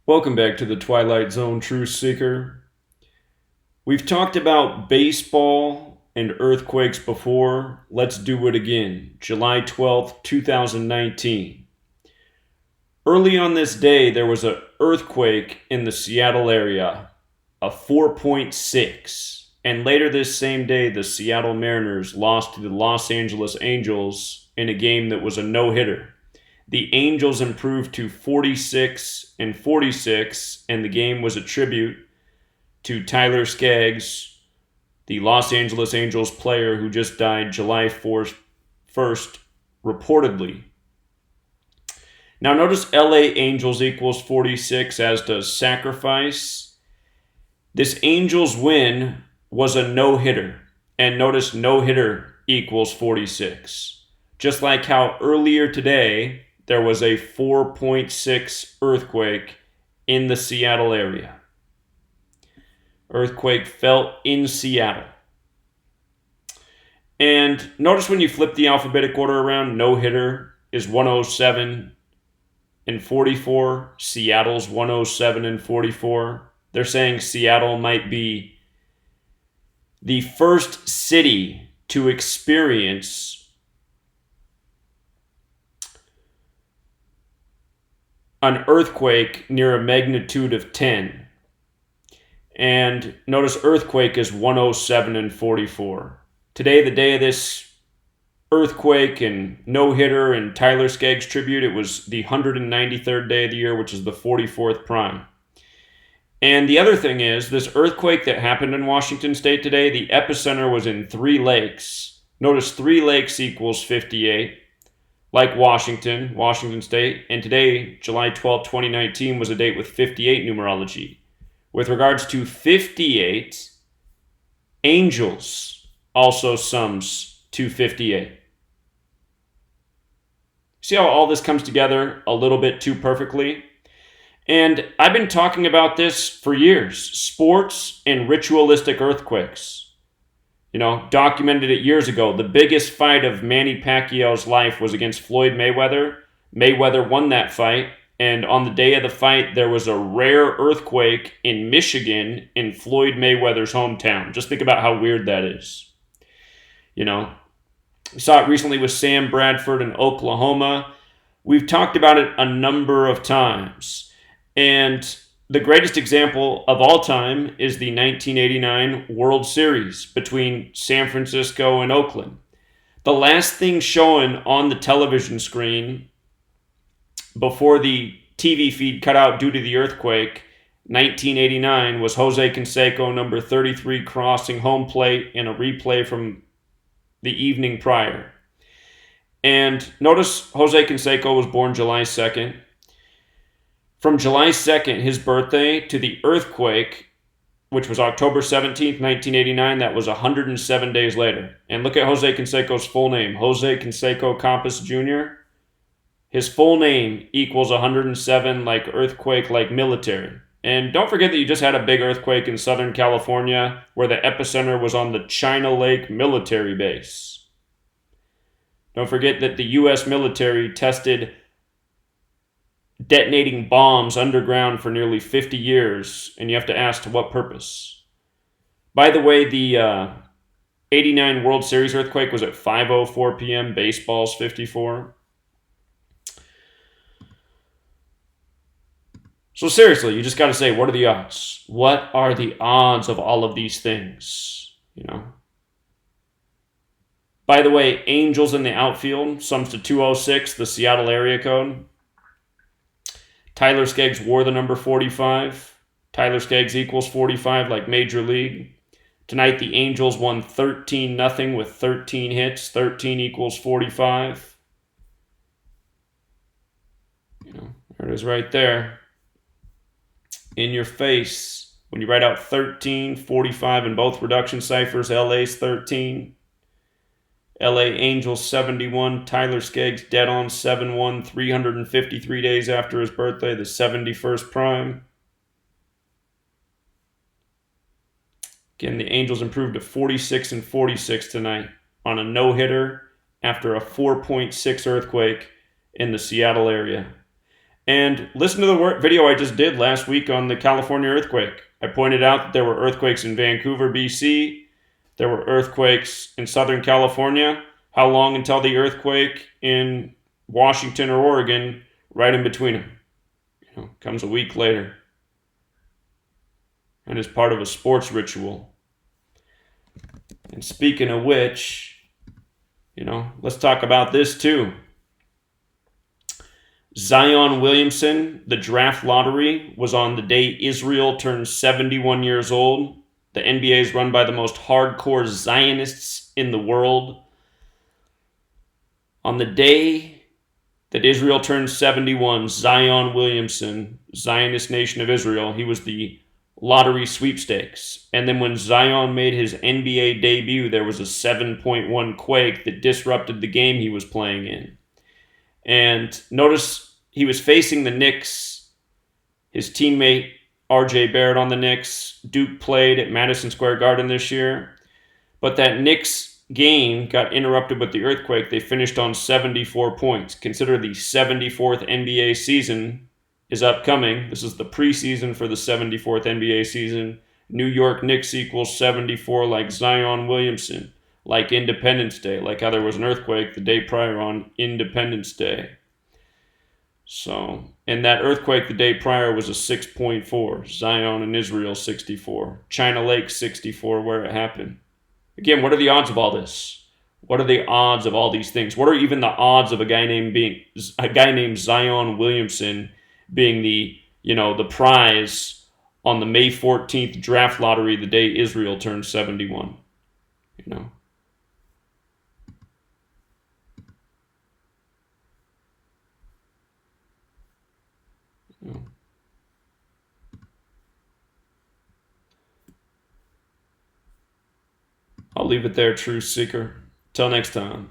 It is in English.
Welcome back to the Twilight Zone, Truth Seeker. We've talked about baseball and earthquakes before. Let's do it again. July 12th, 2019. Early on this day, there was an earthquake in the Seattle area, a 4.6. And later this same day, the Seattle Mariners lost to the Los Angeles Angels in a game that was a no-hitter. The Angels improved to 46-46, and the game was a tribute to Tyler Skaggs, the Los Angeles Angels player who just died July 1st, reportedly. Now notice LA Angels equals 46, as does sacrifice. This Angels win was a no-hitter, and notice no-hitter equals 46. Just like how earlier today, there was a 4.6 earthquake in the Seattle area. Earthquake felt in Seattle. And notice when you flip the alphabetic order around, no-hitter is 107 and 44. Seattle's 107 and 44. They're saying Seattle might be the first city to experience an earthquake near a magnitude of 10. And notice earthquake is 107 and 44. Today, the day of this earthquake and no-hitter and Tyler Skaggs tribute, it was the 193rd day of the year, which is the 44th prime. And the other thing is, this earthquake that happened in Washington State today, the epicenter was in 3 lakes. Notice 3 lakes equals 58. Like Washington State, and today, July 12, 2019, was a date with 58 numerology. With regards to 58, Angels also sums to 58. See how all this comes together a little bit too perfectly? And I've been talking about this for years. Sports and ritualistic earthquakes. Documented it years ago. The biggest fight of Manny Pacquiao's life was against Floyd Mayweather. Mayweather won that fight, and on the day of the fight, there was a rare earthquake in Michigan in Floyd Mayweather's hometown. Just think about how weird that is. We saw it recently with Sam Bradford in Oklahoma. We've talked about it a number of times, and the greatest example of all time is the 1989 World Series between San Francisco and Oakland. The last thing shown on the television screen before the TV feed cut out due to the earthquake, 1989, was Jose Canseco, number 33, crossing home plate in a replay from the evening prior. And notice Jose Canseco was born July 2nd. From July 2nd, his birthday, to the earthquake, which was October 17th, 1989, that was 107 days later. And look at Jose Canseco's full name, Jose Canseco Campos Jr. His full name equals 107, like earthquake, like military. And don't forget that you just had a big earthquake in Southern California where the epicenter was on the China Lake military base. Don't forget that the U.S. military tested detonating bombs underground for nearly 50 years, and you have to ask to what purpose. By the way, the 89 World Series earthquake was at 5:04 p.m. Baseball's 54. So seriously, you just got to say, what are the odds? What are the odds of all of these things? By the way, Angels in the outfield sums to 206, the Seattle area code. Tyler Skaggs wore the number 45. Tyler Skaggs equals 45, like Major League. Tonight, the Angels won 13-0 with 13 hits. 13 equals 45. There it is right there. In your face. When you write out 13, 45 in both reduction ciphers, LA's 13. LA Angels 71, Tyler Skaggs dead on 7-1, 353 days after his birthday, the 71st prime. Again, the Angels improved to 46-46 tonight on a no-hitter after a 4.6 earthquake in the Seattle area. And listen to the video I just did last week on the California earthquake. I pointed out that there were earthquakes in Vancouver, BC. There were earthquakes in Southern California. How long until the earthquake in Washington or Oregon? Right in between them. Comes a week later. And is part of a sports ritual. And speaking of which, let's talk about this too. Zion Williamson, the draft lottery, was on the day Israel turned 71 years old. The NBA is run by the most hardcore Zionists in the world. On the day that Israel turned 71, Zion Williamson, Zionist Nation of Israel, he was the lottery sweepstakes. And then when Zion made his NBA debut, there was a 7.1 quake that disrupted the game he was playing in. And notice he was facing the Knicks. His teammate RJ Barrett on the Knicks. Duke played at Madison Square Garden this year. But that Knicks game got interrupted with the earthquake. They finished on 74 points. Consider the 74th NBA season is upcoming. This is the preseason for the 74th NBA season. New York Knicks equals 74, like Zion Williamson, like Independence Day, like how there was an earthquake the day prior on Independence Day. So, and that earthquake the day prior was a 6.4. Zion and Israel 64. China Lake 64 where it happened. Again, what are the odds of all this? What are the odds of all these things? What are even the odds of a guy named Zion Williamson being the prize on the May 14th draft lottery the day Israel turned 71? I'll leave it there, Truth Seeker. Till next time.